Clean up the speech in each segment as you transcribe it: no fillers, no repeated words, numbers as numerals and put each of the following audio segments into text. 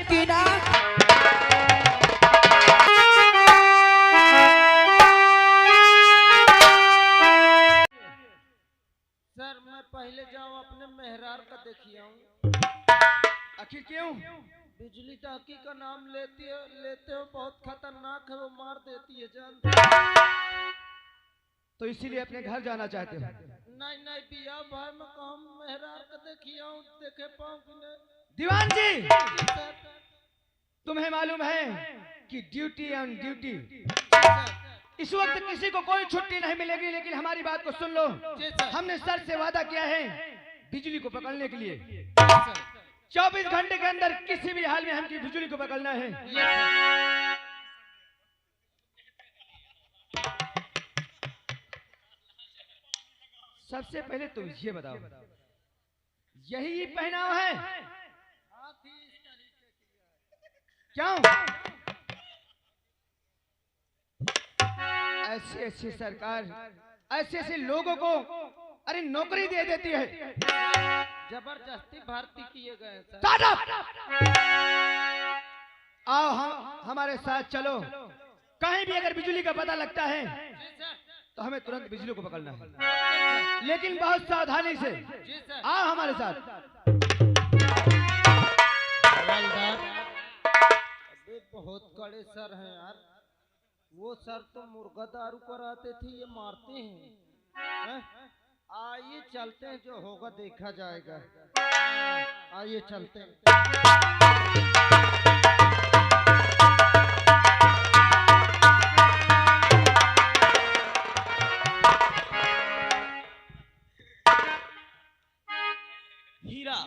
की ना। सर मैं पहले जाऊं अपने मेहरार का देखिए आऊं। आखिर क्यों? बिजली टाकी का नाम लेते हो बहुत खतरनाक है, वो मार देती है जान। तो इसीलिए अपने घर जाना चाहते हो? नहीं नहीं पिया भाई, मैं कहूं मेहरार का देखिए आऊं, देखे पाऊं कि नहीं। दीवान जी, सर तुम्हें मालूम है कि ड्यूटी ऑन ड्यूटी, सर इस वक्त किसी को कोई छुट्टी नहीं मिलेगी। लेकिन हमारी बात को सुन लो, जी सर। हमने सर से वादा किया है बिजली को पकड़ने के लिए। सर 24 घंटे के अंदर किसी भी हाल में हमकी बिजली को पकड़ना है। ये सर। सबसे पहले तुम ये बताओ, यही पहनाव है? क्यों? ऐसे ऐसे सरकार ऐसे ऐसे लोगों को अरे नौकरी दे देती है। जबरदस्ती भर्ती किए गए सर। Shut up! आओ हमारे साथ चलो। कहीं भी अगर बिजली का पता लगता है जी सर। तो हमें तुरंत बिजली को पकड़ना है, लेकिन बहुत सावधानी से। जी सर। आओ हमारे साथ। हवलदार अबे बहुत कड़े सर हैं यार। वो सर तो मुर्गा दारू कराते थे, ये मारते हैं। आइए चलते हैं, जो होगा देखा जाएगा। आइए चलते हैं। हीरा,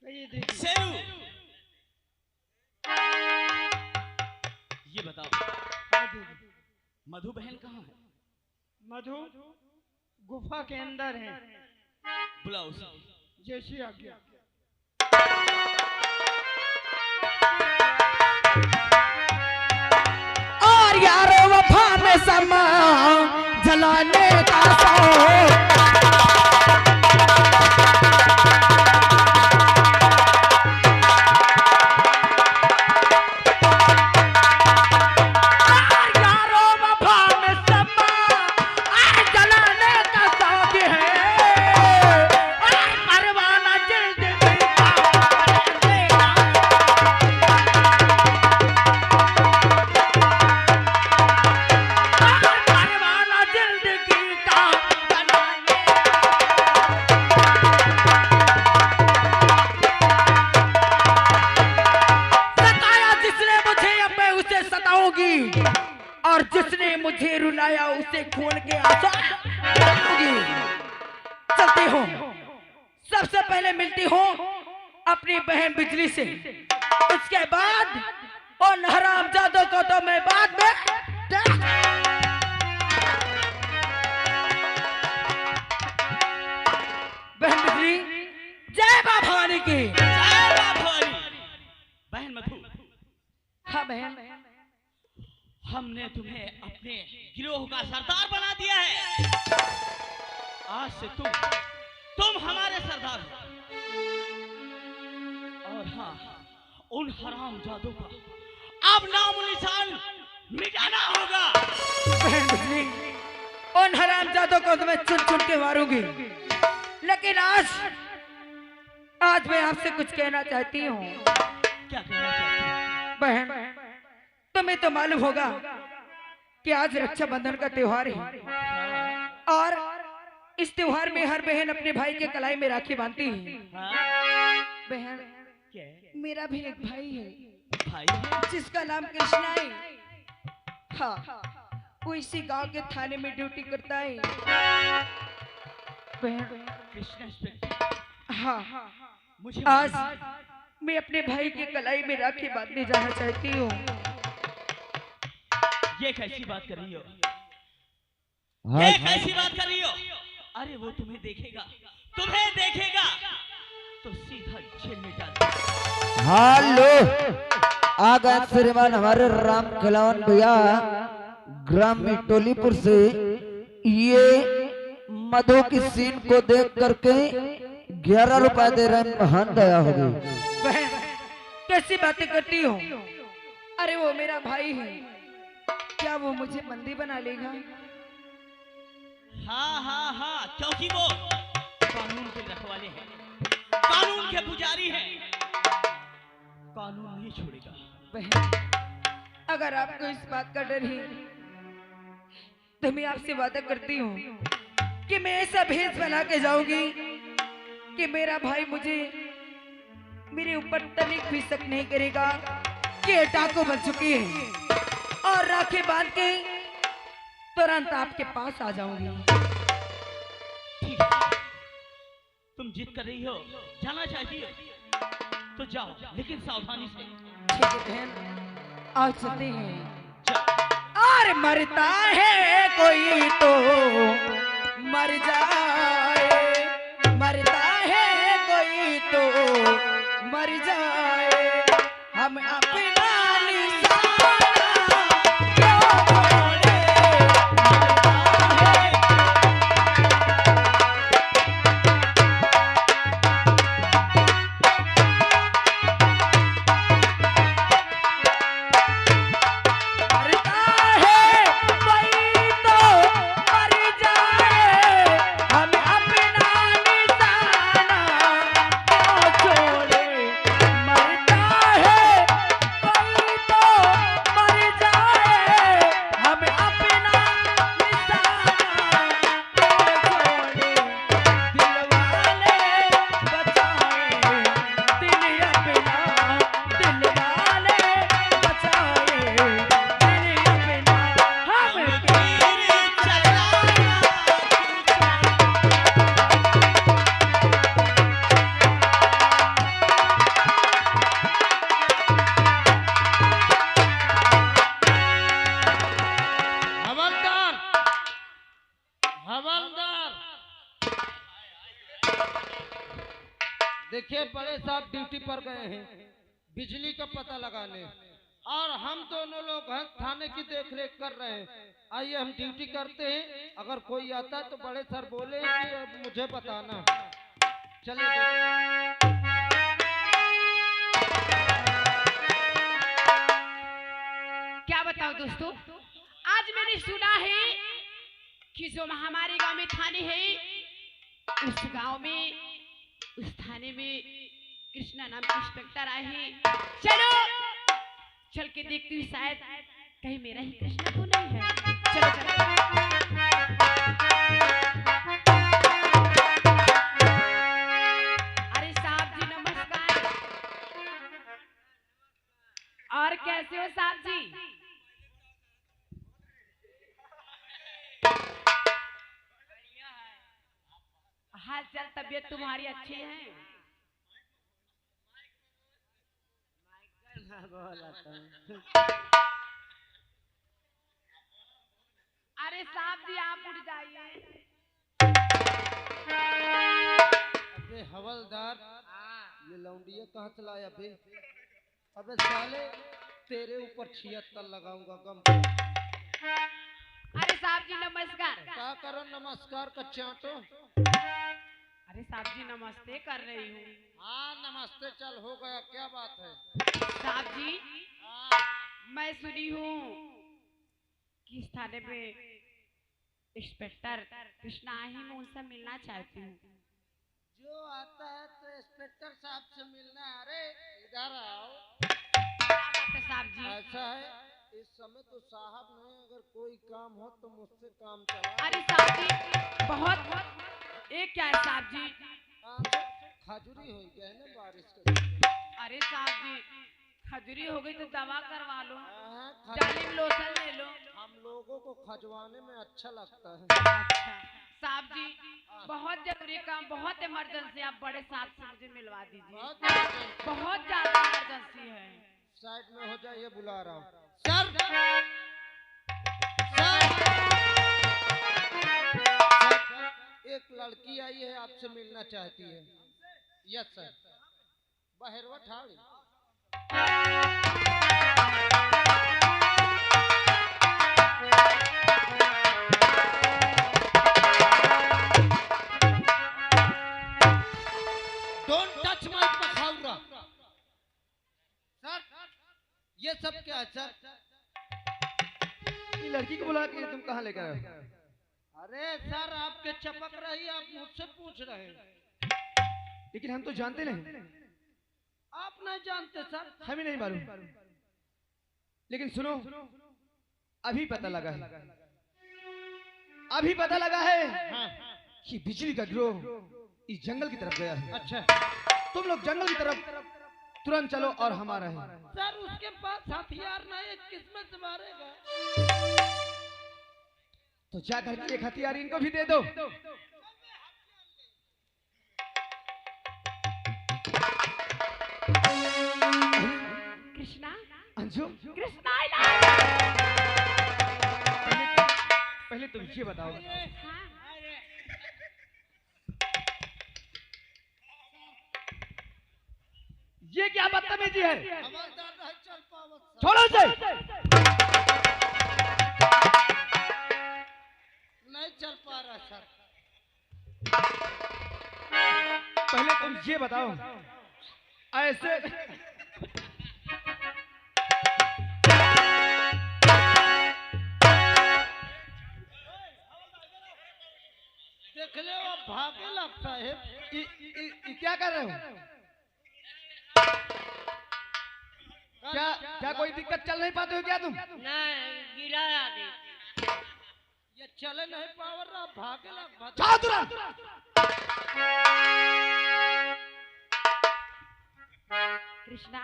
ये देखिए। शेरू, ये बताओ मधु बहन कहाँ है? मधु गुफा के अंदर है। बुलाओ उसे। जैसी आज्ञा। और यारो वफा में समा जलाने का शौक। और जिसने मुझे रुलाया उसे खून के आंसू चलती हूँ। सबसे पहले मिलती हूँ अपनी बहन बिजली से, उसके बाद और हरामजादों को तो मैं बाद में। बहन बिजली, जय मां भवानी की। जय मां भवानी। बहन मधु, हाँ बहन, हमने तुम्हें अपने गिरोह का सरदार बना दिया है। आज से तुम हमारे सरदार हो। और हाँ, उन हरामजादों का अब नाम निशान मिटाना होगा। बहन बिजली, उन हरामजादों को तो मैं चुन चुन के मारूंगी, लेकिन आज मैं आपसे कुछ कहना चाहती हूँ। क्या कहना चाहती हो? बहन, तुम्हें तो मालूम होगा कि आज रक्षाबंधन का त्योहार है, और इस त्योहार में हर बहन अपने भाई के कलाई में राखी बांधती है। हाँ? बहन, क्या? मेरा भी एक भाई है भाई है? जिसका नाम कृष्णा है। हाँ, वो इसी गांव के थाने में ड्यूटी करता है। बहन, कृष्णा इंस्पेक्टर, हाँ, मुझे आज मैं अपने भाई के कलाई में राखी बांधने जाना चाहती हूँ। ये कैसी बात कर रही हो? हाँ, ये कैसी बात कर रही हो? अरे वो तुम्हें देखेगा तो सीधा जेल में डाल देगा। हेलो, आ गए श्रीमान हमारे राम खिलावन भैया ग्राम टोलीपुर से। ये मधु की सीन को देख करके 11 रुपए दे रहे, महान दया होगी। बहन, कैसी बातें करती हो? अरे वो मेरा भाई है, क्या वो मुझे बंदी बना लेगा? हाँ हाँ हाँ, क्योंकि वो कानून के रखवाले हैं, कानून के पुजारी हैं, कानून नहीं छोड़ेगा। बहन, अगर आपको इस बात का डर है तो मैं आपसे वादा करती हूँ कि मैं ऐसा भेष बना के जाऊंगी कि मेरा भाई मुझे मेरे ऊपर तनिक भी शक नहीं करेगा कि ये डाकू बन चुकी है, और राखी बांध के तुरंत आपके पास आ जाऊंगी। ठीक है, तुम जिद कर रही हो, जाना चाहती हो तो जाओ, लेकिन सावधानी से। ठीक है बहन, आज चलते हैं। जाओ। और मरता है कोई तो मर जाए, मरता है कोई तो मर जाए, हम अपना निशाना क्यों छोड़े, मरता है। मरता है कोई तो मर जाए, हम अपना निशाना क्यों छोड़े, मरता है कोई तो मर जाए, हम अपना निशाना क्यों छोड़े, दिल वाले बचाए दिल अपना, दिल वाले बचाए दिल अपना, हम तीर चलाया हवलदार, हवलदार, देखिए बड़े साहब ड्यूटी पर गए हैं बिजली का पता लगाने, और हम दोनों लोग हैं थाने की देखरेख कर रहे हैं। आइए हम ड्यूटी करते हैं, अगर कोई आता है तो बड़े सर बोले कि अब मुझे बताना। चलिए देखते हैं। क्या बताओ दोस्तों, आज मैंने सुना है कि जो हमारे गांव में थाने है, उस गांव में, उस थाने में कृष्णा नाम के इंस्पेक्टर आए हैं। चलो चल के देखती हूँ, शायद कहीं मेरा ही कृष्णा तो नहीं है। चलो चलो। अरे साहब जी नमस्कार। और कैसे हो साहब जी? हाल चाल तबीयत तुम्हारी अच्छी है? अरे साहब जी आप उठ जाइए। अबे हवलदार, ये लौंडिया कहाँ चला लाया बे? अबे साले तेरे ऊपर 76 लगाऊंगा गम। अरे साहब जी नमस्कार। क्या करो नमस्कार का चाटो। अरे साहब जी नमस्ते कर रही हूँ। हाँ नमस्ते, चल हो गया, क्या बात है? साहब जी हाँ, मैं सुनी हूँ कि इस थाने में इंस्पेक्टर कृष्णा ही, मैं उनसे मिलना चाहती हूँ। जो आता है तो इंस्पेक्टर साहब से मिलना है। अरे इधर आओ। क्या बात है साहब जी? ऐसा है, इस समय तो साहब नहीं, अगर कोई काम हो तो मुझसे काम चला। अरे साहब जी बहुत ये क्या है साहब जी? खजूरी हो गया है ना बारिश के। अरे साहब जी खजूरी हो गई तो दवा करवा लो, हाँ, जालिम लोशन ले लो। हम लोगों को खजवाने में अच्छा लगता है। अच्छा साहब जी बहुत जरूरी काम, बहुत इमरजेंसी, आप बड़े साहब से मुझे मिलवा दीजिए। बहुत ज्यादा इमरजेंसी है। साइड में हो जाइए, बुला रहा हूँ। सर, एक लड़की आई है, आपसे मिलना चाहती है। Yes sir. बहरवा ठाड़ी। Don't touch my पखाउरा। ये सब क्या है सर? ये लड़की को बुला के तुम कहाँ लेकर आए हो? अरे सर आपके चपक रही, आप मुझसे पूछ रहे हैं। लेकिन हम तो जानते नहीं। आप नहीं जानते सर? हमें नहीं मालूम। लेकिन सुनो, अभी पता लगा है, अभी पता लगा है हाँ। कि बिजली का गिरोह इस जंगल की तरफ गया है। अच्छा तुम लोग जंगल की तरफ तुरंत चलो और हमारा है। सर, उसके पास हथियार नहीं, किसमें से मारेगा? तो जाकर के एक हथियार इनको भी दे दो। कृष्णा, अंशु, कृष्णा, पहले तुम ये बताओ, ये क्या बदतमीजी है? हवलदार नहीं चल पावत सर। छोड़ो इसे। नहीं चल पा रहा सर। पहले तुम ये बताओ, ऐसे देख ले वो भागे लगता है। क्या कर रहे हो? क्या क्या कोई दिक्कत चल नहीं पाते हो क्या तुम? ये चले नहीं पावर रहा, भागे लग। जाओ तुरंत। कृष्णा,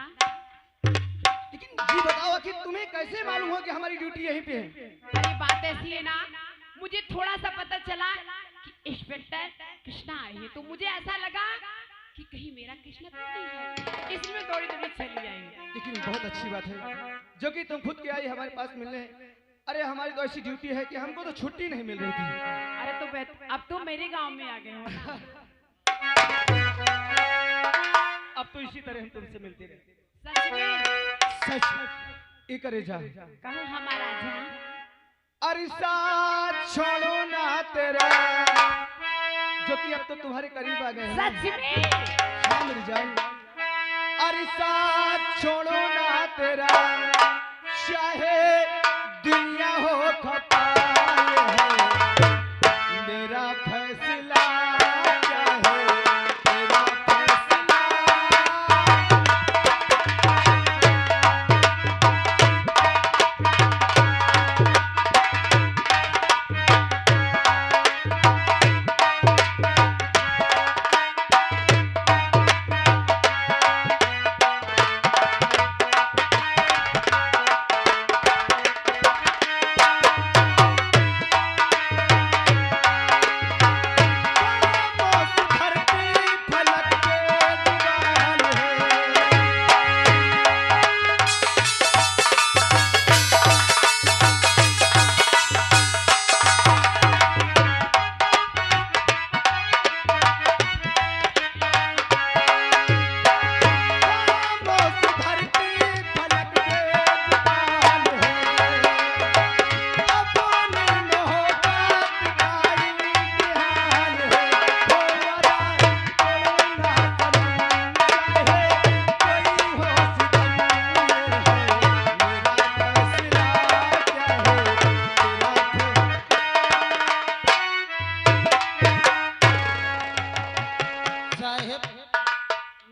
लेकिन ये बताओ कि तुम्हें कैसे मालूम हो कि हमारी ड्यूटी यहीं पे है? अरे बात ऐसी है ना, मुझे थोड़ा सा पता चला कि इंस्पेक्टर कृष्णा आए हैं, तो मुझे ऐसा लगा कि कहीं मेरा कृष्णा तो नहीं है, इसलिए दौड़ी दौड़ी चली आई। लेकिन बहुत अच्छी बात है जो कि तुम खुद के आई हमारे पास मिलने। अरे हमारी तो ऐसी ड्यूटी है कि हमको तो छुट्टी नहीं मिल रही थी। अरे तो अब तो मेरे गांव में आ गए हो ना। अब तो इसी तरह हम तुमसे मिलते रहे। सच में? सच ये करे जा। कहो हमारा जहाँ। अरे साथ छोड़ो ना तेरा, जो कि अब तो तुम्हारे करीब आ गए हैं। सच में? हाँ मेरी जान। अरे साथ छोड़ो ना तेरा, चाहे दुनिया हो खता है, मेरा फैसला क्या है, तेरा फैसला।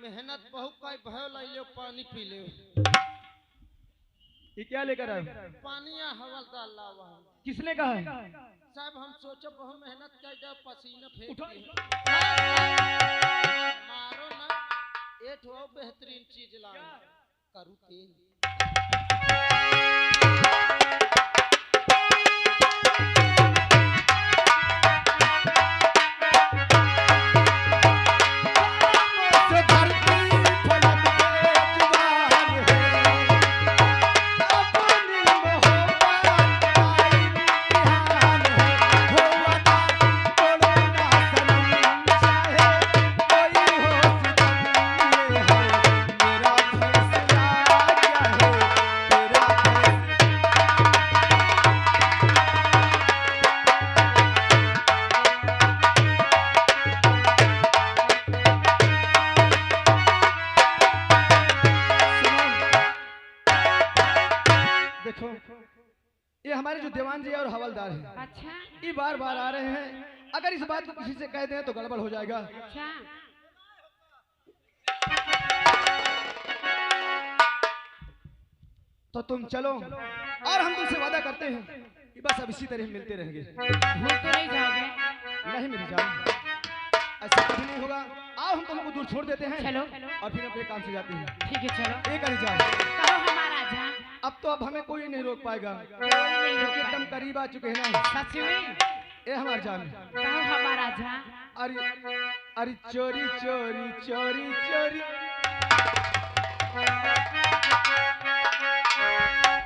मेहनत बहुत का भयो लै लो, पानी पी ले। ये क्या लेकर आए? पानी या हवलदार लावा है। किसने कहा है? साहब हम सोचो बहुत मेहनत कर दे, पसीना फेंक उठो। दिए। मारो ना, ये ठो बेहतरीन चीज ला करू तेल। जो दीवान जी और हवलदार हैं अच्छा ये बार बार आ रहे हैं। अगर इस बात को किसी से कह दें तो गड़बड़ हो जाएगा। अच्छा तो तुम चलो और हम तुमसे वादा करते हैं कि बस अब इसी तरह मिलते रहेंगे। भूल तो नहीं जाओगे? नहीं मेरी जान, ऐसा कभी नहीं होगा। आओ हम तुमको दूर छोड़ देते हैं चलो और फिर अपने काम से जाते हैं। ठीक है चलो। एक जान, कहो हमारा जान। अब तो अब हमें कोई नहीं रोक पाएगा कोई नहीं रोक क्योंकि एकदम पाएगा। करीब आ चुके हैं ना। सच में ए हमार जान, कहो हमारा जान। अरे अरे चोरी चोरी चोरी चोरी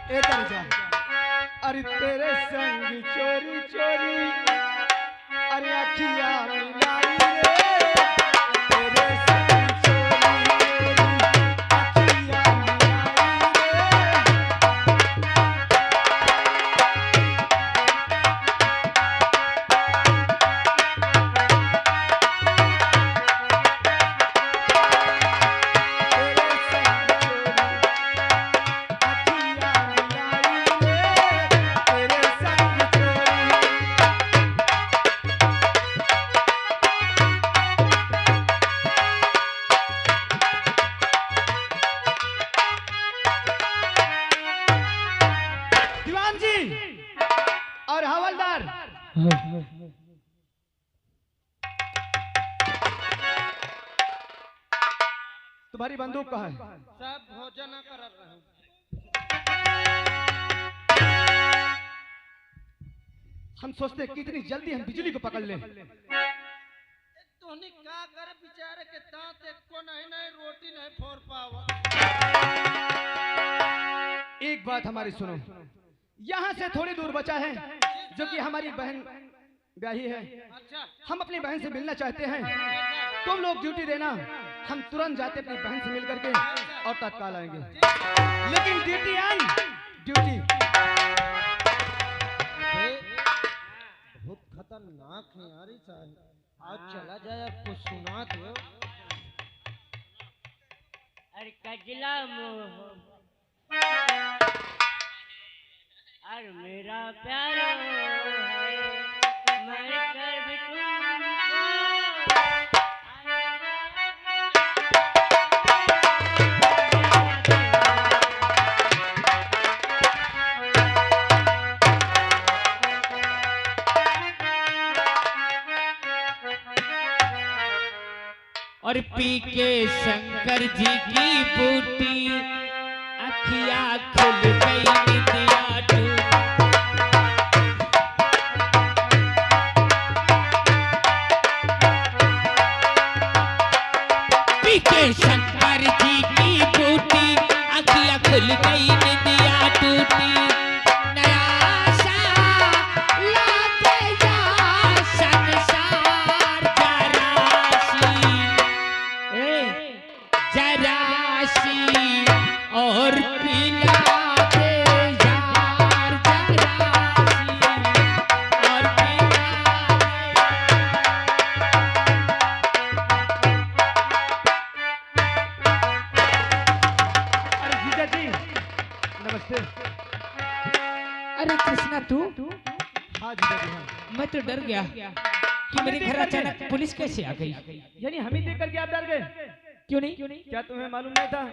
ए तेरे जान, अरे तेरे संग चोरी चोरी अरे अखिया मिलाई रे, तेरे संग चोरी चोरी अखिया दीवान जी और हवलदार, तुम्हारी बंदूक कहाँ है? सब भोजन कर रहे हैं। हम सोचते हैं कितनी जल्दी हम बिजली को पकड़ लें। तोहनी का करे बेचारे के दांत एक को नहीं नहीं रोटी नहीं फोड़ पावा। एक बात हमारी सुनो, यहाँ से थोड़ी दूर बचा है जो कि हमारी बहन ब्याही है। अच्छा हम अपनी बहन से मिलना चाहते हैं। तुम लोग ड्यूटी देना, हम तुरंत जाते अपनी बहन से मिल करके और तत्काल आएंगे। लेकिन ड्यूटी ऑन ड्यूटी। बहुत खतरनाक है यार ये साहब। आज चला जाए कुछ सुना दो। अरे कजला मोह और मेरा प्यारा है मर कर भी तुमको और पी के शंकर जी की बूटी अखियां खुल गई निंदिया टूटी। पी के शंकर जी की बूटी अखियां खुल गई निंदिया टूटी। नया सा लागे या संसार जरासी जरासी और पिला दे यार जरासी और पिला अरे जीजा जी नमस्ते। अरे कृष्णा तू हाँ जीजा जी हाँ। मैं तो डर गया कि मेरे घर अचानक पुलिस कैसे आ गई। यानी हम ही देख करके आप डर गए? क्यों नहीं? क्या तुम्हें मालूम नहीं था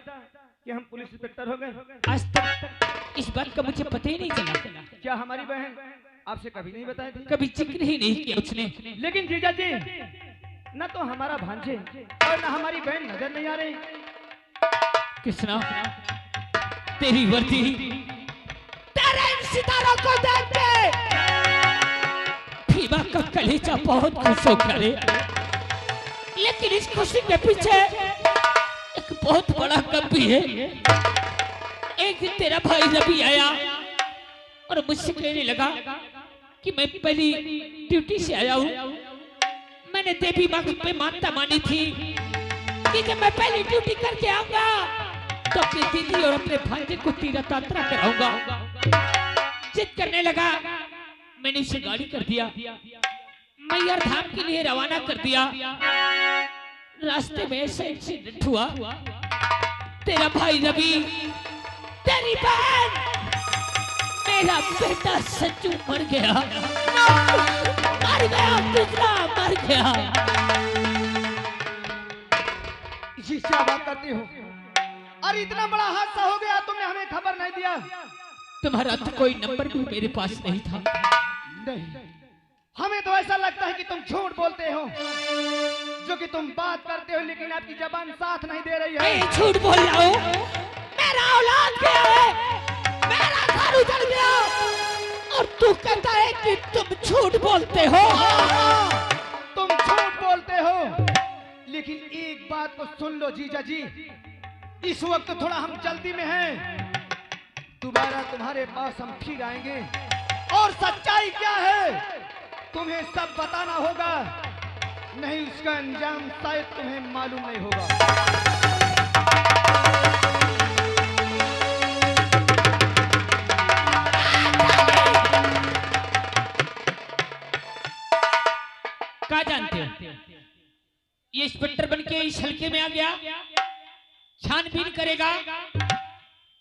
कि हम पुलिस इंस्पेक्टर हो गए? आज तक इस बात का मुझे पता ही नहीं चला। क्या हमारी बहन आपसे कभी नहीं बताई थी? कभी जिक्र ही नहीं किया उसने। लेकिन जीजा जी न तो हमारा भांजे और न हमारी बहन नजर नहीं आ रही। कृष्णा तेरी वर्दी तेरे इन सितारों को देख के भीमा का कलेजा बहुत खुश हो गया। लेकिन इस खुशी के पीछे एक बहुत बड़ा गम भी है। एक दिन तेरा भाई रवि आया और मुझसे कहने लगा कि मैं पहली ड्यूटी से आया हूँ। मैंने देवी माँ पे मानता मानी थी कि जब मैं पहली ड्यूटी करके आऊंगा तो अपनी दीदी और अपने भांजे को तीर्थ यात्रा कराऊंगा। जिद करने लगा, मैंने उसे गाड़ी कर दिया, मैहर धाम के लिए रवाना कर दिया। रास्ते में ऐसा एक्सीडेंट हुआ, तेरा भाई रवि, तेरी बहन मेरा बेटा सच्चू मर गया, मर गया कृष्णा, मर गया। ये क्या बात करती हो? अरे इतना बड़ा हादसा हो गया, तुमने हमें खबर नहीं दिया। तुम्हारा तो कोई नंबर भी मेरे पास नहीं था। नहीं, हमें तो ऐसा लगता है कि तुम झूठ बोलते हो, जो कि तुम बात करते हो लेकिन आपकी जबान साथ नहीं दे रही है। मैं झूठ बोल रहा हूँ? मेरा औलाद गया है, मेरा घर उजड़ गया, और तू कहता है कि तुम झूठ बोलते हो। तुम झूठ बोलते हो, लेकिन एक बात को सुन लो जीजा जी, इस वक्त थोड़ा हम जल्दी में हैं। दोबारा तुम्हारे पास हम फिर आएंगे, और सच्चाई क्या है तुम्हें सब बताना होगा, नहीं उसका अंजाम शायद तुम्हें मालूम नहीं होगा। क्या जानते हो, ये इंस्पेक्टर बन के इस हल्के में आ गया, छानबीन करेगा,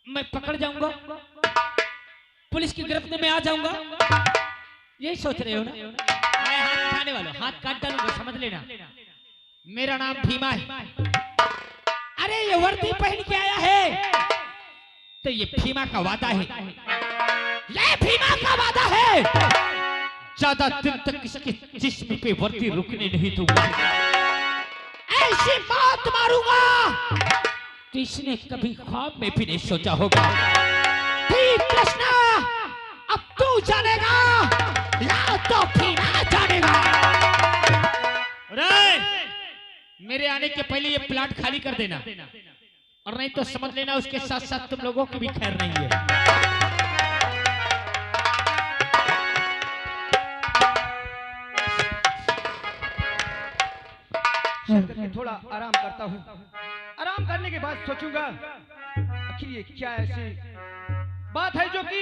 मैं पकड़ जाऊंगा, पुलिस की गिरफ्त में आ जाऊंगा, यही सोच रहे हो ना? मैं हाथ उठाने वाला, हाथ काट डालूंगा, समझ लेना। मेरा नाम भीमा है। अरे ये वर्दी पहन के आया है तो ये भीमा का वादा है, ये भीमा का वादा है। ज्यादा दिन तक इसके जिस्म पे वर्दी रुकने नहीं दूंगा, ऐसी मौत मारूंगा तो इसने कभी ख्वाब में भी नहीं सोचा होगा। ठीक कृष्णा, अब तू जानेगा या तो भीमा जानेगा। मेरे आने के पहले ये प्लाट खाली कर देना, और नहीं तो समझ लेना उसके साथ साथ तुम लोगों की भी खैर नहीं है। थोड़ा आराम करता हूँ, आराम करने के बाद सोचूंगा आखिर ये क्या ऐसी बात है जो कि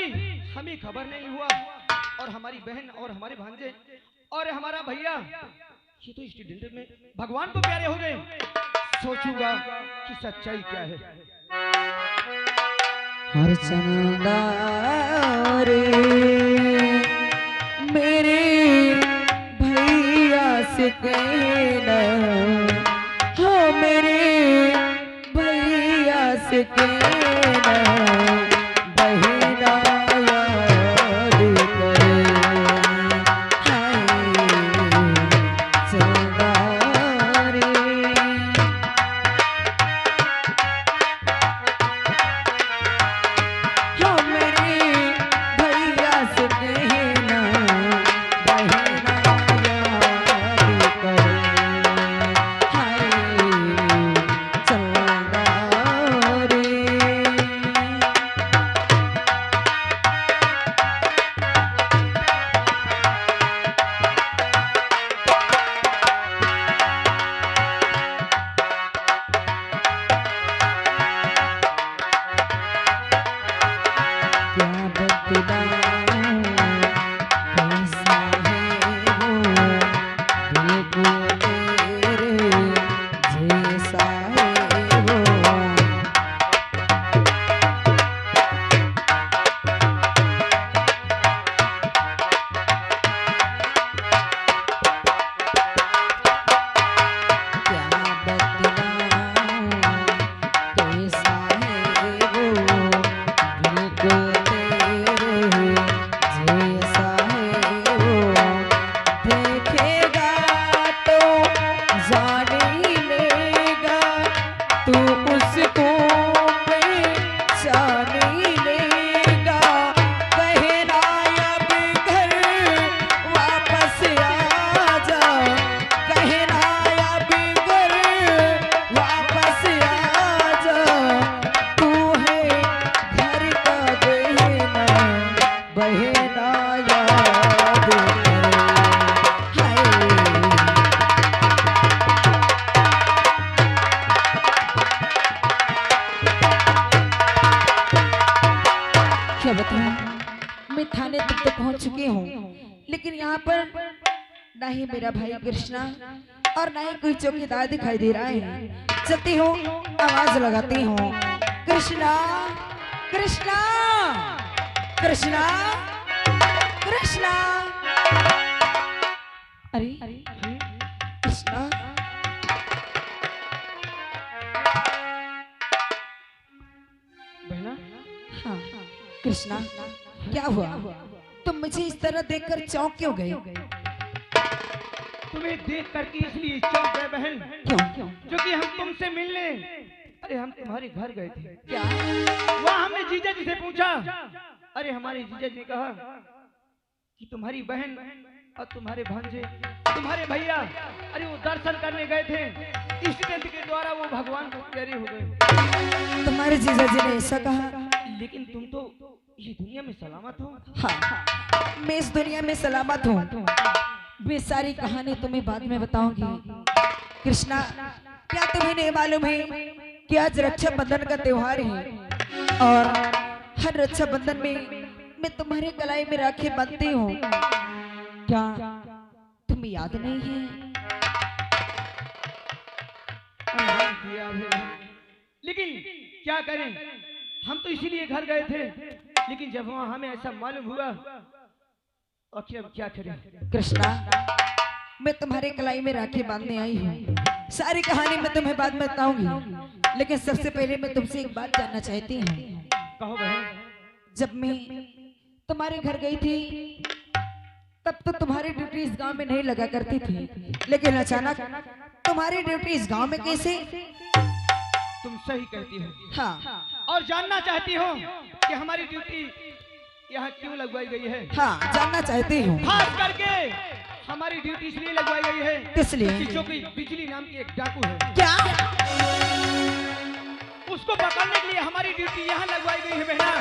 हमें खबर नहीं हुआ, और हमारी बहन और हमारे भांजे और हमारा भैया ये तो स्टूडेंट में भगवान को प्यारे हो गए। सोचूंगा कि सच्चाई क्या है। हर चंदा रे मेरे भैया से कहना, हो मेरे भैया से कहना, बहिना याद करे, हाय चंदा रे। हो मेरे भैया से कहना, बहिना याद करे, हाय चंदा रे। क्या बतलाऊं कैसा है वो, बिल्कुल तेरे जैसा है वो। क्या बतलाऊं कैसा है वो, बिल्कुल तेरे जैसा है वो। देखेगा तो जान ही लेगा, तू उसको पहचान ही लेगा। कहना अब घर वापस आ जा, कहना अब घर वापस आ जा। तू है घर का बहना, बहना याद करे, हाय। क्या बताऊं, मैं थाने तक तो पहुंच चुकी हूँ, लेकिन यहाँ पर ना ही मेरा भाई कृष्णा और ना ही कोई चौकीदार दिखाई दे रहा है। चलती हूँ, आवाज लगाती हूँ, कृष्णा कृष्णा कृष्णा, कृष्णा, अरे कृष्णा, बहना, हाँ कृष्णा, क्या हुआ? तुम मुझे इस तरह देखकर चौंक क्यों गए? तुम्हें देख करके इसलिए चौंक गए बहन, क्यों? जो कि हम तुमसे मिलने, अरे हम तुम्हारे घर गए थे। क्या? वहाँ हमने जीजा जी से पूछा, अरे हमारे जीजा जी ने कहा कि तुम्हारी बहन और तुम्हारे भांजे, तुम्हारे भैया, अरे वो दर्शन करने गए थे, इष्ट के द्वारा वो भगवान को प्यारे हो गए। तुम्हारे जीजा जी ने ऐसा कहा? लेकिन तुम तो ये दुनिया में सलामत हो। हाँ, मैं इस दुनिया में सलामत हूँ। मैं सारी कहानी तुम्हें बाद में बताऊंगी। कृष्णा, क्या तुम्हें नहीं मालूम है कि आज रक्षाबंधन का त्योहार है और हर रक्षाबंधन में मैं तुम्हारे कलाई में राखी बांधती हूँ। क्या तुम्हें याद नहीं है? लेकिन क्या करें, हम तो इसीलिए घर गए थे, लेकिन जब वहाँ हमें ऐसा मालूम हुआ, आखिर अब क्या करें। कृष्णा, मैं तुम्हारे कलाई में राखी बांधने आई हूँ। सारी कहानी मैं तुम्हें बाद में बताऊंगी, लेकिन सबसे पहले मैं तुमसे एक बात जानना चाहती हूँ। कहो बहन। जब मैं तुम्हारे घर गई थी तब तो तुम्हारी ड्यूटी इस गांव में नहीं लगा करती थी, लेकिन अचानक तुम्हारी ड्यूटी इस गांव में कैसे? तुम सही कहती हो। हाँ, और जानना चाहती हो कि हमारी ड्यूटी यहाँ क्यों लगवाई गई है? हाँ जानना चाहती हूँ। खास करके हमारी ड्यूटी इसलिए लगवाई गई है, किस लिए? कि जो कि बिजली नाम की एक डाकू है, क्या? उसको पकड़ने के लिए हमारी ड्यूटी यहाँ लगवाई गई है बहना।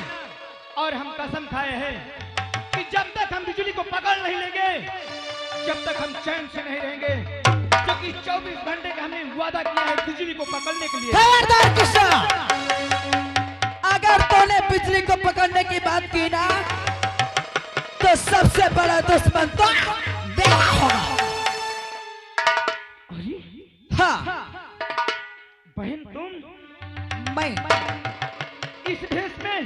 और हम कसम खाए हैं कि जब तक हम बिजली को पकड़ नहीं लेंगे, जब तक हम चैन से नहीं रहेंगे, क्योंकि 24 घंटे का हमने वादा किया है बिजली को पकड़ने के लिए। खबरदार कृष्णा, अगर तूने बिजली को पकड़ने की बात की ना, तो सबसे बड़ा दुश्मन तो बेटा होगा। हाँ, बहन तुम? मैं इस भेष में?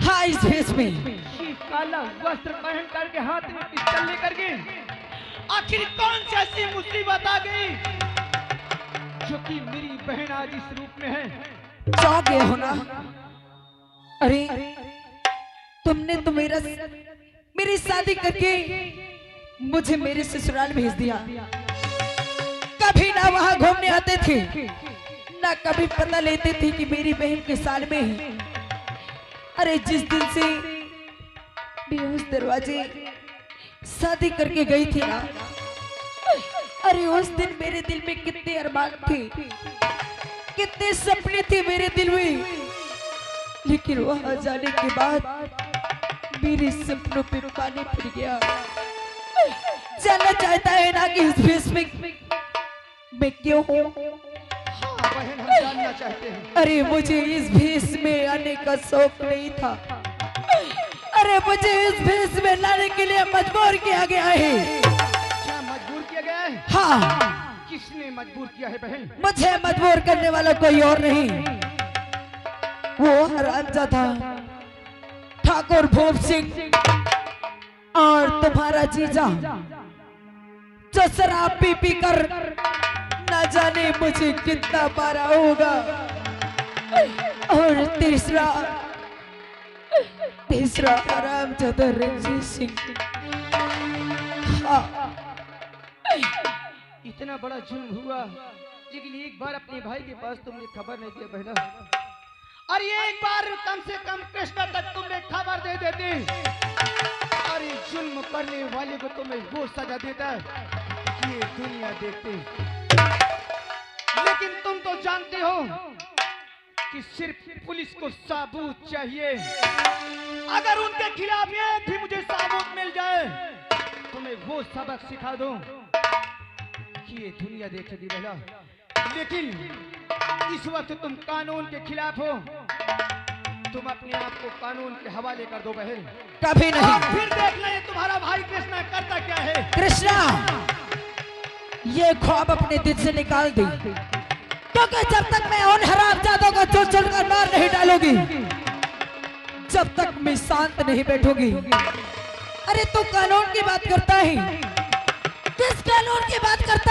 हाँ, इस भेष में। ये काला वस्त्र पहन करके हाथ में पिस्टल लेकर के, आखिर कौन सी ऐसी मुसीबत आ गई जो कि मेरी बहन आज इस रूप में है? चौंक गए हो ना? अरे तुमने तो मेरी शादी करके मुझे मेरे ससुराल भेज दिया। कभी ना वहां घूमने आते थे, ना कभी पता लेते थे कि मेरी बहन के साल में है। अरे जिस दिन से मैं उस दरवाजे शादी करके गई थी ना, अरे उस दिन मेरे दिल में कितने अरमान थे, कितने सपने थे मेरे दिल में, लेकिन वहां जाने के बाद मेरे सपनों पे पानी फिर गया। जानना चाहता है ना कि इस भेष में मैं क्यों हूँ? हाँ बहन, हम जानना चाहते हैं। अरे मुझे इस भेष में आने का शौक नहीं था। अरे मुझे इस भेष में लाने के लिए मजबूर किया गया है। क्या मजबूर किया गया है? हाँ, किसने मजबूर किया है बहन? मुझे मजबूर करने वाला कोई और नहीं, वो हरामजादा ठाकुर भूप सिंह और तुम्हारा जीजा, जो शराब पी पी कर न जाने मुझे कितना मारा होगा। और तीसरा हरामजादा रंजीत सिंह। हाँ, इतना बड़ा जुल्म हुआ, लेकिन एक बार अपने भाई के पास तुमने खबर नहीं दिया बहना। और एक बार कम से कम कृष्णा तक तुमने खबर दे देती, और ये जुल्म करने वाले को तुम्हें वो सजा देता कि ये दुनिया देखते। लेकिन तुम तो जानते हो कि सिर्फ पुलिस को सबूत चाहिए। अगर उनके खिलाफ एक भी मुझे सबूत मिल जाए, तो मैं वो सबक सिखा दूं कि ये दुनिया देखेगी बहना। लेकिन इस वक्त तुम कानून के खिलाफ हो, तुम अपने आप को कानून के हवाले कर दो बहन। कभी नहीं। और फिर देखना ये तुम्हारा भाई कृष्णा करता क्या है। कृष्णा, ये ख्वाब अपने दिल से निकाल दी, क्योंकि जब तक मैं उन हरामजादों को चुन चुन कर मार नहीं डालूंगी, जब तक मैं शांत नहीं बैठूंगी। अरे तू कानून की बात करता है, किस कानून की बात करता